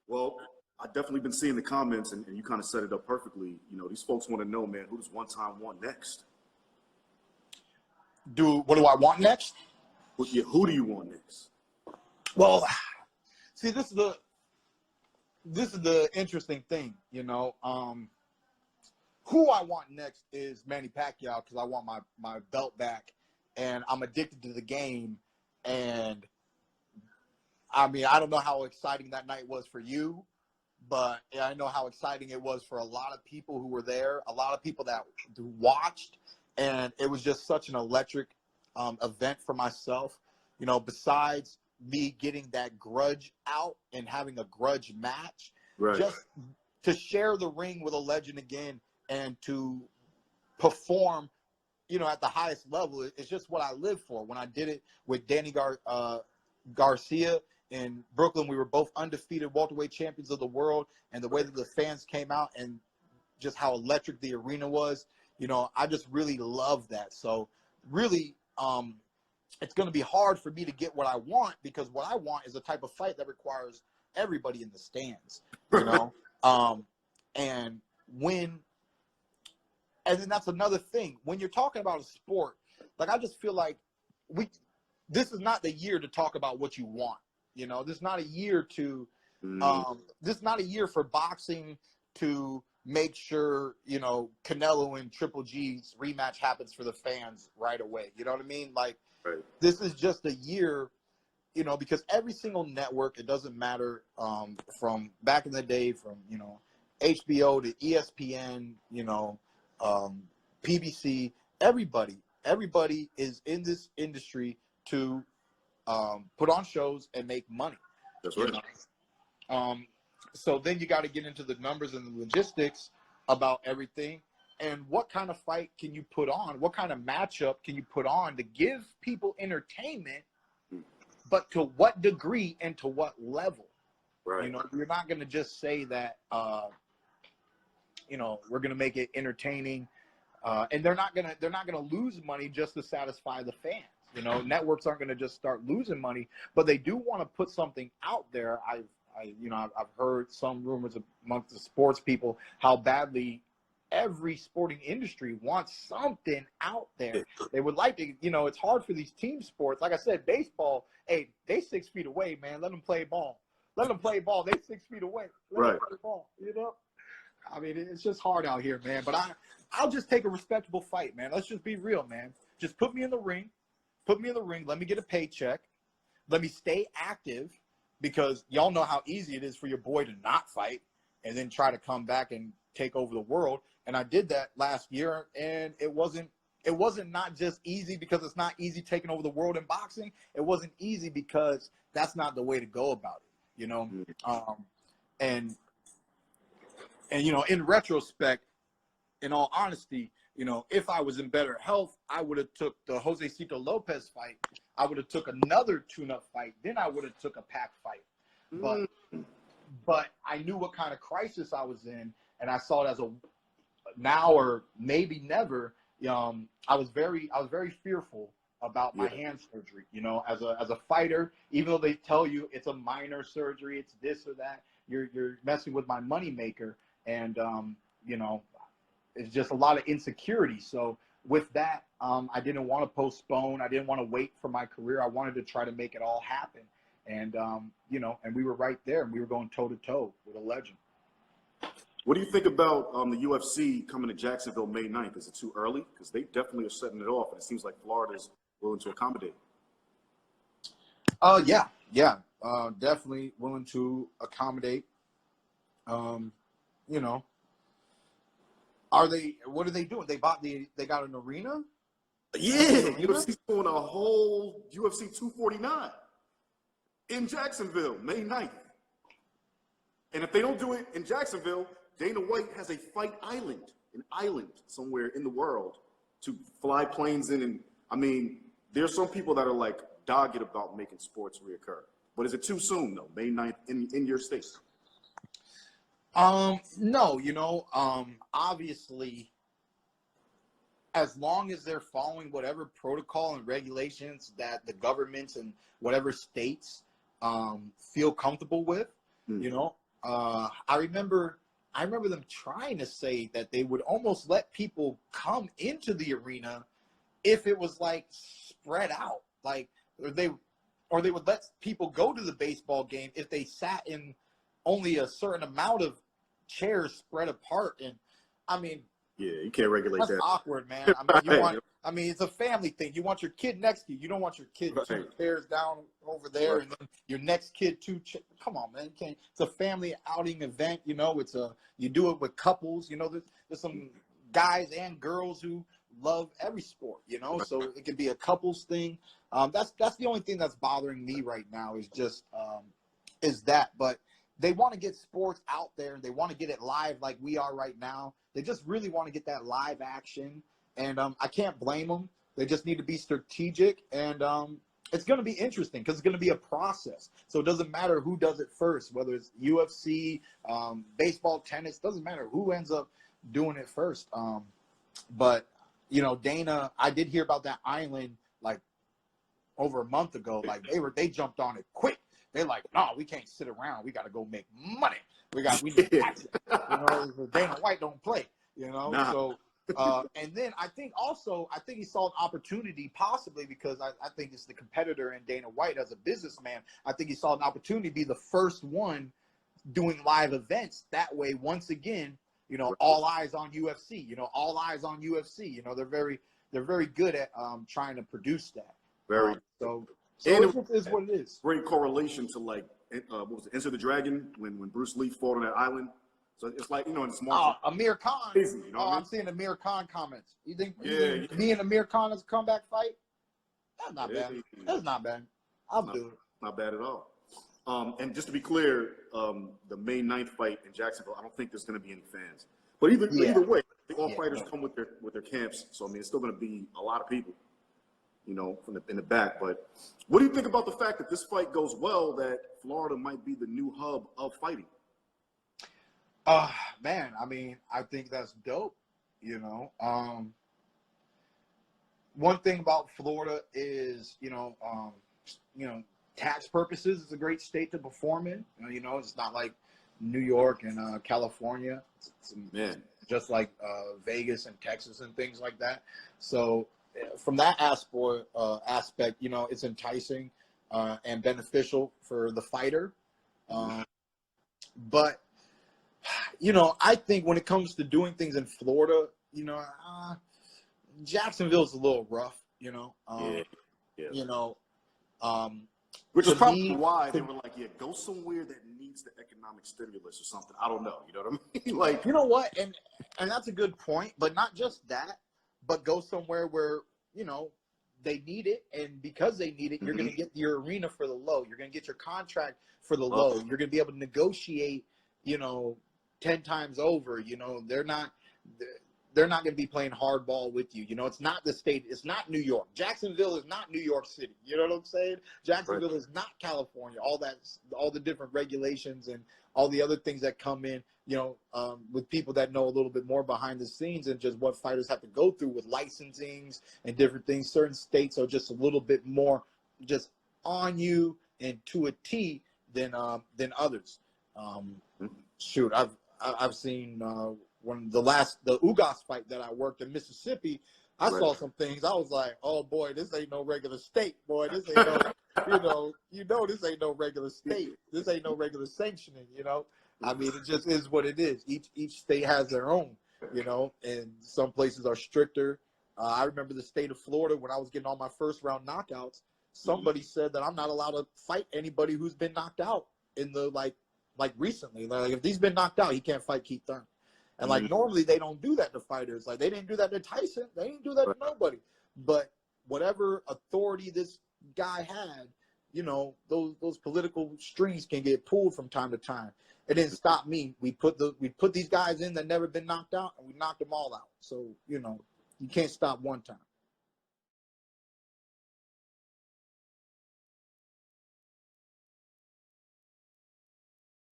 Well, I've definitely been seeing the comments, and you kind of set it up perfectly. You know, these folks want to know, man, who does One Time want next? What do I want next? Who do you want next? Well, see, this is the interesting thing, you know. Who I want next is Manny Pacquiao because I want my belt back, and I'm addicted to the game. And I mean, I don't know how exciting that night was for you, but I know how exciting it was for a lot of people who were there, a lot of people that watched, and it was just such an electric event for myself. You know, besides me getting that grudge out and having a grudge match, Right. just to share the ring with a legend again and to perform, you know, at the highest level, it's just what I live for. When I did it with Danny Garcia in Brooklyn, we were both undefeated welterweight champions of the world, and the way that the fans came out and just how electric the arena was, you know, I just really love that. So really, it's going to be hard for me to get what I want, because what I want is a type of fight that requires everybody in the stands, you know. And then that's another thing. When you're talking about a sport, like, I just feel like this is not the year to talk about what you want. You know, this is not a year to, this is not a year for boxing to make sure, you know, Canelo and Triple G's rematch happens for the fans right away. You know what I mean? Like, Right. This is just a year, you know, because every single network, it doesn't matter, from back in the day, from, you know, HBO to ESPN, you know, PBC, everybody is in this industry to put on shows and make money. That's right. You know? So then you got to get into the numbers and the logistics about everything, and what kind of fight can you put on? What kind of matchup can you put on to give people entertainment, but to what degree and to what level? Right. You know, you're not going to just say that, you know, we're going to make it entertaining, and they're not going to lose money just to satisfy the fans. You know, networks aren't going to just start losing money, but they do want to put something out there. I've heard some rumors amongst the sports people how badly every sporting industry wants something out there. They would like to, you know, it's hard for these team sports. Like I said, baseball, hey, they 6 feet away, man. Let them play ball. Let them play ball. They 6 feet away. Let them play ball, you know? I mean, it's just hard out here, man. But I'll just take a respectable fight, man. Let's just be real, man. Just put me in the ring. Put me in the ring. Let me get a paycheck. Let me stay active, because y'all know how easy it is for your boy to not fight and then try to come back and take over the world. And I did that last year, and it wasn't not just easy because it's not easy taking over the world in boxing. It wasn't easy because that's not the way to go about it, you know? And you know, in retrospect, in all honesty, you know, if I was in better health, I would have took the Jose Cito Lopez fight. I would have took another tune-up fight. Then I would have took a Pac fight. But I knew what kind of crisis I was in, and I saw it as a now or maybe never. I was very fearful about my hand surgery. You know, as a fighter, even though they tell you it's a minor surgery, it's this or that, you're messing with my moneymaker, and you know, it's just a lot of insecurity. So with that, I didn't want to postpone. I didn't want to wait for my career. I wanted to try to make it all happen. And, you know, and we were right there, and we were going toe to toe with a legend. What do you think about the UFC coming to Jacksonville May 9th? Is it too early? Because they definitely are setting it off, and it seems like Florida's willing to accommodate. Yeah, definitely willing to accommodate. You know, what are they doing? They got an arena? Yeah, UFC's doing a whole UFC 249 in Jacksonville, May 9th. And if they don't do it in Jacksonville, Dana White has a fight island, an island somewhere in the world to fly planes in. And I mean, there's some people that are like dogged about making sports reoccur. But is it too soon though, May 9th in your state? No, you know, obviously, as long as they're following whatever protocol and regulations that the governments and whatever states feel comfortable with, you know, I remember them trying to say that they would almost let people come into the arena if it was like spread out, like they would let people go to the baseball game if they sat in only a certain amount of chairs spread apart. And I mean, yeah, you can't regulate that's that. awkward, man. I mean, Right. it's a family thing. You want your kid next to you. You don't want your kid two Right. chairs down over there, Right. and then your next kid come on, man. You can't. It's a family outing event. You know, you do it with couples. You know, there's some guys and girls who love every sport. You know, so it could be a couples thing. That's the only thing that's bothering me right now is just is that. But they want to get sports out there. They want to get it live like we are right now. They just really want to get that live action. And I can't blame them. They just need to be strategic. And it's going to be interesting because it's going to be a process. So it doesn't matter who does it first, whether it's UFC, baseball, tennis, doesn't matter who ends up doing it first. But, you know, Dana, I did hear about that island like over a month ago. Like they jumped on it quick. They're like, no, we can't sit around. We got to go make money. We need action. You know, Dana White don't play, you know. Nah. So and then I think he saw an opportunity possibly because I think it's the competitor in Dana White as a businessman. I think he saw an opportunity to be the first one doing live events. That way, once again, you know, all eyes on UFC. You know, all eyes on UFC. You know, they're very good at trying to produce that. Very. So And it is what it is. Great correlation to like what was it, Enter the Dragon when Bruce Lee fought on that island. So it's like, you know, in small. Amir Khan. Crazy, you know what I mean? I'm seeing Amir Khan comments. You think Yeah. me and Amir Khan is a comeback fight? That's not Yeah. bad. That's not bad. I'll do it. Not bad at all. And just to be clear, the May 9th fight in Jacksonville, I don't think there's going to be any fans. But either way, all fighters come with their camps. So I mean, it's still going to be a lot of people, you know, in the back. But what do you think about the fact that this fight goes well, that Florida might be the new hub of fighting? Man, I mean, I think that's dope. You know, one thing about Florida is, you know, tax purposes, it's a great state to perform in. You know, it's not like New York and California. It's just like Vegas and Texas and things like that. So from that aspect, you know, it's enticing and beneficial for the fighter. But, you know, I think when it comes to doing things in Florida, you know, Jacksonville's a little rough, you know. You know, which is probably why they were like, yeah, go somewhere that needs the economic stimulus or something. I don't know. You know what I mean? Like, you know what? And that's a good point. But not just that, but go somewhere where, you know, they need it. And because they need it, you're going to get your arena for the low. You're going to get your contract for the low. You're going to be able to negotiate, you know, 10 times over. You know, they're not going to be playing hardball with you. You know, it's not the state. It's not New York. Jacksonville is not New York City. You know what I'm saying? Jacksonville is not California. All the different regulations and all the other things that come in, you know, with people that know a little bit more behind the scenes and just what fighters have to go through with licensings and different things. Certain states are just a little bit more just on you and to a T than others. Shoot, I've seen when the Ugas fight that I worked in Mississippi, I saw some things. I was like, oh boy, this ain't no regular state, boy. This ain't no, this ain't no regular state. This ain't no regular sanctioning, you know. I mean, it just is what it is. Each state has their own, you know, and some places are stricter. I remember the state of Florida when I was getting all my first round knockouts. Somebody said that I'm not allowed to fight anybody who's been knocked out in the like recently. Like if he's been knocked out, he can't fight Keith Thurman. And like normally they don't do that to fighters. Like they didn't do that to Tyson. They didn't do that to nobody. But whatever authority this guy had, you know, those political strings can get pulled from time to time. It didn't stop me. We put these guys in that never been knocked out, and we knocked them all out. So, you know, you can't stop one time.